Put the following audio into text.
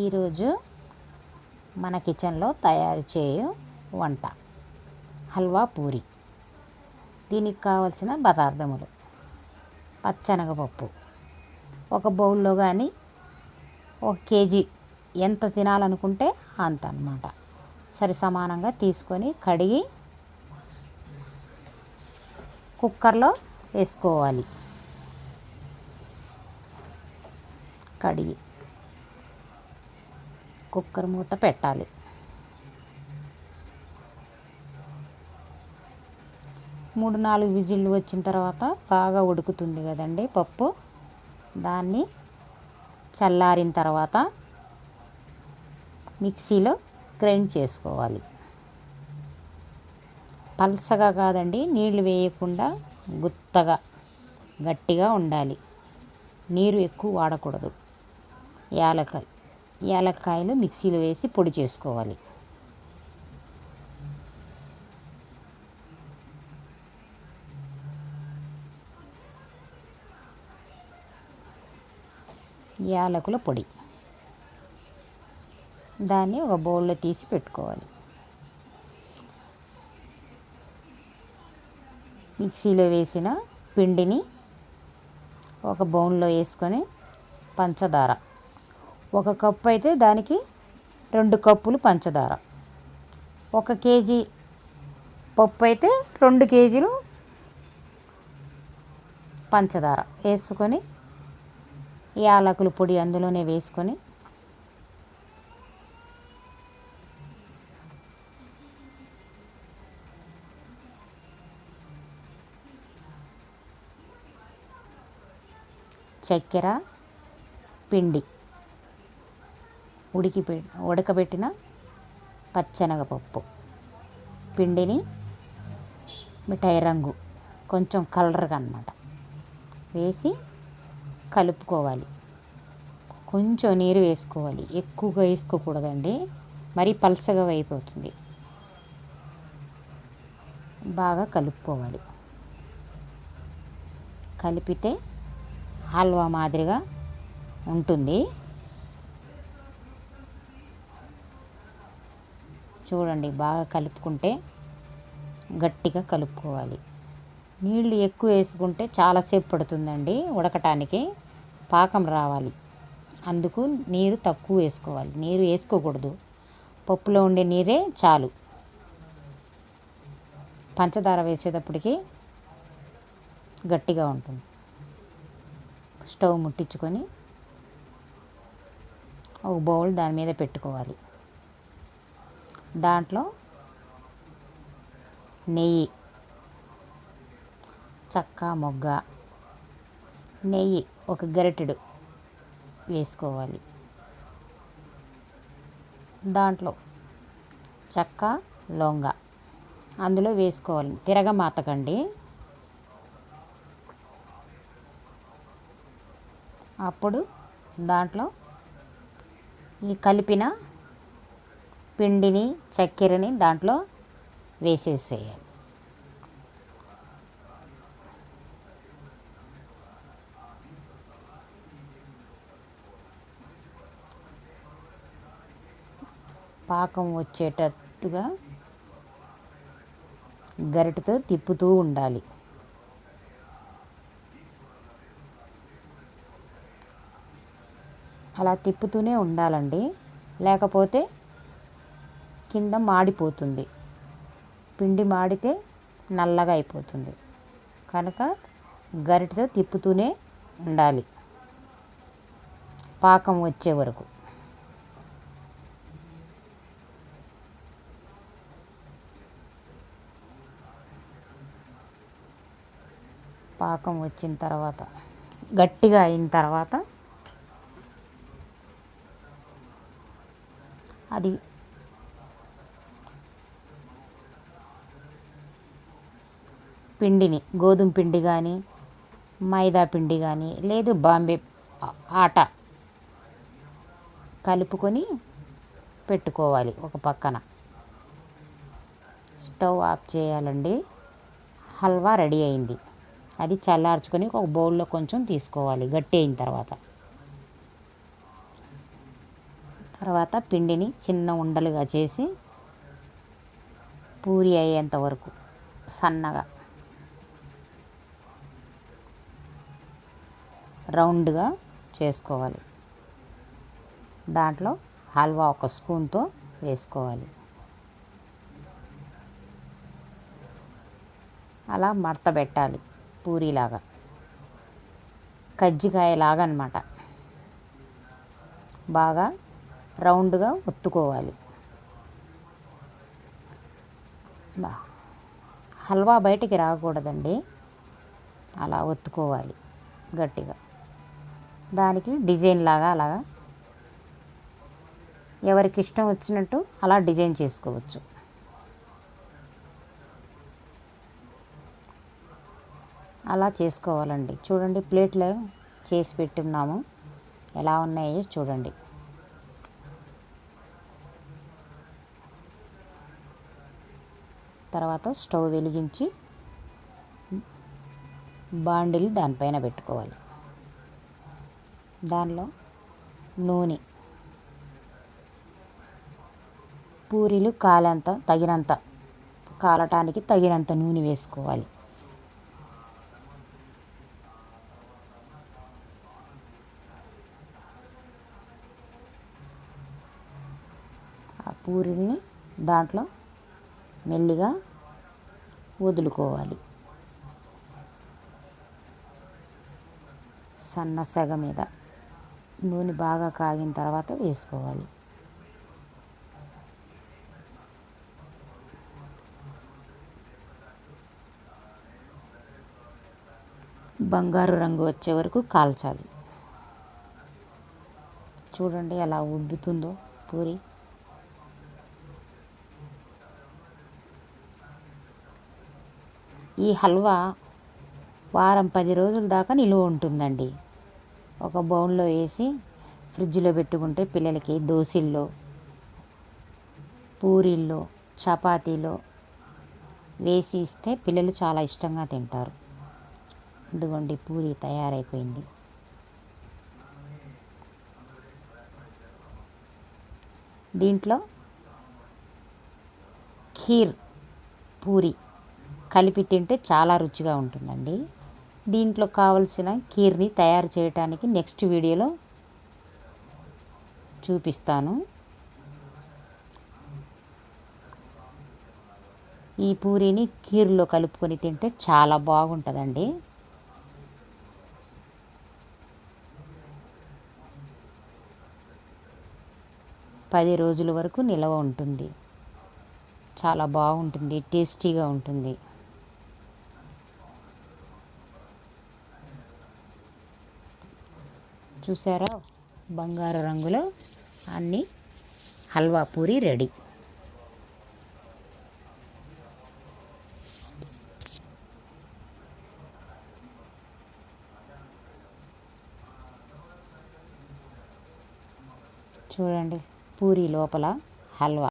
ఈరోజు మన కిచెన్లో తయారు చేయు వంట హల్వా పూరి. దీనికి కావలసిన పదార్థములు: పచ్చెనగపప్పు ఒక బౌల్లో కానీ 1 కేజీ ఎంత తినాలనుకుంటే అంత అన్నమాట. సరి సమానంగా తీసుకొని కడిగి కుక్కర్లో వేసుకోవాలి. కడిగి కుక్కర్ మూత పెట్టాలి. మూడు 4 విజిల్లు వచ్చిన తర్వాత బాగా ఉడుకుతుంది కదండి పప్పు. దాన్ని చల్లారిన తర్వాత మిక్సీలో గ్రైండ్ చేసుకోవాలి. పల్సగా కాదండి, నీళ్లు వేయకుండా గుత్తగా గట్టిగా ఉండాలి. నీరు ఎక్కువ వాడకూడదు. యాలక్కాయలు మిక్సీలో వేసి పొడి చేసుకోవాలి. యాలకుల పొడి దాన్ని ఒక బౌల్లో తీసి పెట్టుకోవాలి. మిక్సీలో వేసిన పిండిని ఒక బౌల్లో వేసుకొని పంచదార 1 కప్పు అయితే దానికి 2 కప్పులు పంచదార. 1 కేజీ పప్పు అయితే 2 కేజీలు పంచదార వేసుకొని యాలకుల పొడి అందులోనే వేసుకొని చక్కెర, పిండి, ఉడకబెట్టిన పచ్చెనగపప్పు పిండిని మిఠాయి రంగు కొంచెం కలర్గా అన్నమాట వేసి కలుపుకోవాలి. కొంచెం నీరు వేసుకోవాలి, ఎక్కువగా వేసుకోకూడదండి, మరీ పల్సగా అయిపోతుంది. బాగా కలుపుకోవాలి. కలిపితే హల్వా మాదిరిగా ఉంటుంది. చూడండి, బాగా కలుపుకుంటే గట్టిగా కలుపుకోవాలి. నీళ్ళు ఎక్కువ వేసుకుంటే చాలాసేపు పడుతుందండి ఉడకటానికి, పాకం రావాలి. అందుకు నీరు తక్కువ వేసుకోవాలి. నీరు వేసుకోకూడదు, పప్పులో ఉండే నీరే చాలు. పంచదార వేసేటప్పటికి గట్టిగా ఉంటుంది. స్టవ్ ముట్టించుకొని ఒక బౌల్ దాని మీద పెట్టుకోవాలి. దాంట్లో నెయ్యి, చక్క మొగ్గ నెయ్యి 1 గరిటెడు వేసుకోవాలి. దాంట్లో చక్క లొంగ అందులో వేసుకోవాలి. తిరగమాతకండి. అప్పుడు దాంట్లో ఈ కలిపిన పిండిని చక్కెరని దాంట్లో వేసేసేయాలి. పాకం వచ్చేటట్టుగా గరిటెతో తిప్పుతూ ఉండాలి. అలా తిప్పుతూనే ఉండాలండి, లేకపోతే కింద మాడిపోతుంది. పిండి మాడితే నల్లగా అయిపోతుంది. కనుక గరిటెతో తిప్పుతూనే ఉండాలి పాకం వచ్చే వరకు. పాకం వచ్చిన తర్వాత గట్టిగా అయిన తర్వాత అది పిండిని గోధుమ పిండి కానీ మైదా పిండి కానీ లేదు బాంబే ఆట కలుపుకొని పెట్టుకోవాలి ఒక పక్కన. స్టవ్ ఆఫ్ చేయాలండి. హల్వా రెడీ అయింది. అది చల్లార్చుకొని ఒక బౌల్లో కొంచెం తీసుకోవాలి గట్టి అయిన తర్వాత. తర్వాత పిండిని చిన్న ఉండలుగా చేసి పూరి అయ్యేంత వరకు సన్నగా రౌండ్గా చేసుకోవాలి. దాంట్లో హల్వా ఒక స్పూన్తో వేసుకోవాలి. అలా మడత పెట్టాలి, పూరీలాగా కజ్జికాయలాగా అన్నమాట. బాగా రౌండ్గా ఒత్తుకోవాలి. హల్వా బయటికి రాకూడదండి, అలా ఒత్తుకోవాలి గట్టిగా. దానికి డిజైన్ లాగా అలాగా ఎవరికి ఇష్టం వచ్చినట్టు అలా డిజైన్ చేసుకోవచ్చు. అలా చేసుకోవాలండి. చూడండి, ప్లేట్లో చేసి పెట్టున్నాము, ఎలా ఉన్నాయో చూడండి. తర్వాత స్టవ్ వెలిగించి బాండిల్ దానిపైన పెట్టుకోవాలి. దానిలో నూనె, పూరీలు తగినంత కాలటానికి తగినంత నూనె వేసుకోవాలి. ఆ పూరీని దాంట్లో మెల్లిగా వదులుకోవాలి. సన్న సెగ మీద నూనె బాగా కాగిన తర్వాత వేసుకోవాలి. బంగారు రంగు వచ్చే వరకు కాల్చాలి. చూడండి ఎలా ఉబ్బుతుందో పూరి. ఈ హల్వా వారం 10 రోజుల దాకా నిలువ ఉంటుందండి. ఒక బౌల్లో వేసి ఫ్రిడ్జ్లో పెట్టుకుంటే పిల్లలకి దోశల్లో, పూరీల్లో, చపాతీలో వేసి ఇస్తే పిల్లలు చాలా ఇష్టంగా తింటారు. ఇదిగోండి, పూరి తయారైపోయింది. దీంట్లో ఖీర్ పూరి కలిపి తింటే చాలా రుచిగా ఉంటుందండి. దీంట్లో కావలసిన ఖీర్ని తయారు చేయడానికి నెక్స్ట్ వీడియోలో చూపిస్తాను. ఈ పూరీని ఖీర్లో కలుపుకొని తింటే చాలా బాగుంటుందండి. పది రోజుల వరకు నిల్వ ఉంటుంది. చాలా బాగుంటుంది, టేస్టీగా ఉంటుంది. చూసారా, బంగారు రంగులో అన్ని హల్వా పూరి రెడీ. చూడండి, పూరి లోపల హల్వా.